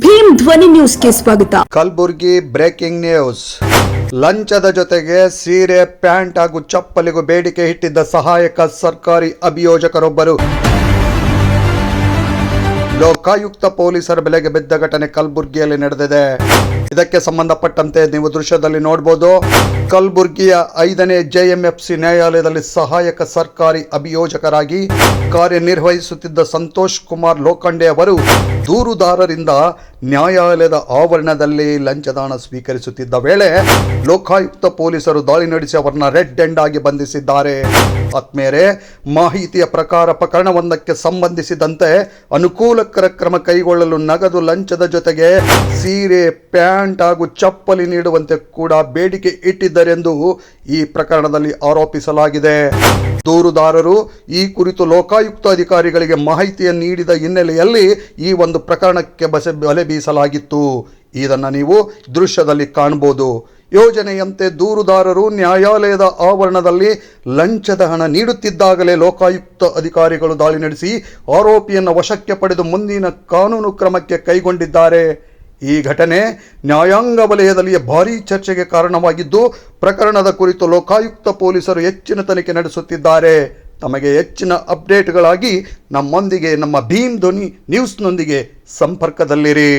ಭೀಮ್ ಧ್ವನಿ ನ್ಯೂಸ್ಗೆ ಸ್ವಾಗತ. Kalaburagi breaking news. ಲಂಚದ ಜೊತೆಗೆ ಸೀರೆ, ಪ್ಯಾಂಟ್ ಹಾಗೂ ಚಪ್ಪಲಿಗೂ ಬೇಡಿಕೆ ಇಟ್ಟಿದ್ದ ಸಹಾಯಕ ಸರ್ಕಾರಿ ಅಭಿಯೋಜಕರೊಬ್ಬರು ಲೋಕಾಯುಕ್ತ ಪೊಲೀಸರ ಬೆಲೆಗೆ ಬಿದ್ದ ಘಟನೆ ಕಲಬುರಗಿಯಲ್ಲಿ ನಡೆದಿದೆ. ಇದಕ್ಕೆ ಸಂಬಂಧಪಟ್ಟಂತೆ ನೀವು ದೃಶ್ಯದಲ್ಲಿ ನೋಡಬಹುದು. ಕಲಬುರಗಿಯ 5ನೇ JMFC ನ್ಯಾಯಾಲಯದಲ್ಲಿ ಸಹಾಯಕ ಸರ್ಕಾರಿ ಅಭಿಯೋಜಕರಾಗಿ ಕಾರ್ಯನಿರ್ವಹಿಸುತ್ತಿದ್ದ ಸಂತೋಷ್ ಕುಮಾರ್ ಲೋಖಂಡೆ ಅವರು ದೂರುದಾರರಿಂದ ನ್ಯಾಯಾಲಯದ ಆವರಣದಲ್ಲಿ ಲಂಚದ ಹಣ ಸ್ವೀಕರಿಸುತ್ತಿದ್ದ ವೇಳೆ ಲೋಕಾಯುಕ್ತ ಪೊಲೀಸರು ದಾಳಿ ನಡೆಸಿ ಅವರನ್ನ ರೆಡ್ ಹ್ಯಾಂಡ್ ಆಗಿ ಬಂಧಿಸಿದ್ದಾರೆ. ಆತ್ಮೇರೆ ಮಾಹಿತಿಯ ಪ್ರಕಾರ ಪ್ರಕರಣವೊಂದಕ್ಕೆ ಸಂಬಂಧಿಸಿದಂತೆ ಅನುಕೂಲಕರ ಕ್ರಮ ಕೈಗೊಳ್ಳಲು ನಗದು ಲಂಚದ ಜೊತೆಗೆ ಸೀರೆ, ಪ್ಯಾಂಟ್ ಹಾಗೂ ಚಪ್ಪಲಿ ನೀಡುವಂತೆ ಕೂಡ ಬೇಡಿಕೆ ಇಟ್ಟಿದ್ದರೆಂದು ಈ ಪ್ರಕರಣದಲ್ಲಿ ಆರೋಪಿಸಲಾಗಿದೆ. ದೂರುದಾರರು ಈ ಕುರಿತು ಲೋಕಾಯುಕ್ತ ಅಧಿಕಾರಿಗಳಿಗೆ ಮಾಹಿತಿಯನ್ನು ನೀಡಿದ ಹಿನ್ನೆಲೆಯಲ್ಲಿ ಈ ಒಂದು ಪ್ರಕರಣಕ್ಕೆ ಬಲೆ ಬೀಸಲಾಗಿತ್ತು. ಇದನ್ನು ನೀವು ದೃಶ್ಯದಲ್ಲಿ ಕಾಣಬಹುದು. ಯೋಜನೆಯಂತೆ ದೂರುದಾರರು ನ್ಯಾಯಾಲಯದ ಆವರಣದಲ್ಲಿ ಲಂಚದ ಹಣ ನೀಡುತ್ತಿದ್ದಾಗಲೇ ಲೋಕಾಯುಕ್ತ ಅಧಿಕಾರಿಗಳು ದಾಳಿ ನಡೆಸಿ ಆರೋಪಿಯನ್ನು ವಶಕ್ಕೆ ಪಡೆದು ಮುಂದಿನ ಕಾನೂನು ಕ್ರಮಕ್ಕೆ ಕೈಗೊಂಡಿದ್ದಾರೆ. ಈ ಘಟನೆ ನ್ಯಾಯಾಂಗ ವಲಯದಲ್ಲಿ ಭಾರೀ ಚರ್ಚೆಗೆ ಕಾರಣವಾಗಿದ್ದು, ಪ್ರಕರಣದ ಕುರಿತು ಲೋಕಾಯುಕ್ತ ಪೊಲೀಸರು ಹೆಚ್ಚಿನ ತನಿಖೆ ನಡೆಸುತ್ತಿದ್ದಾರೆ. ತಮಗೆ ಹೆಚ್ಚಿನ ಅಪ್ಡೇಟ್ಗಳಾಗಿ ನಮ್ಮೊಂದಿಗೆ ನಮ್ಮ ಭೀಮ್ ಧ್ವನಿ ನ್ಯೂಸ್ನೊಂದಿಗೆ ಸಂಪರ್ಕದಲ್ಲಿರಿ.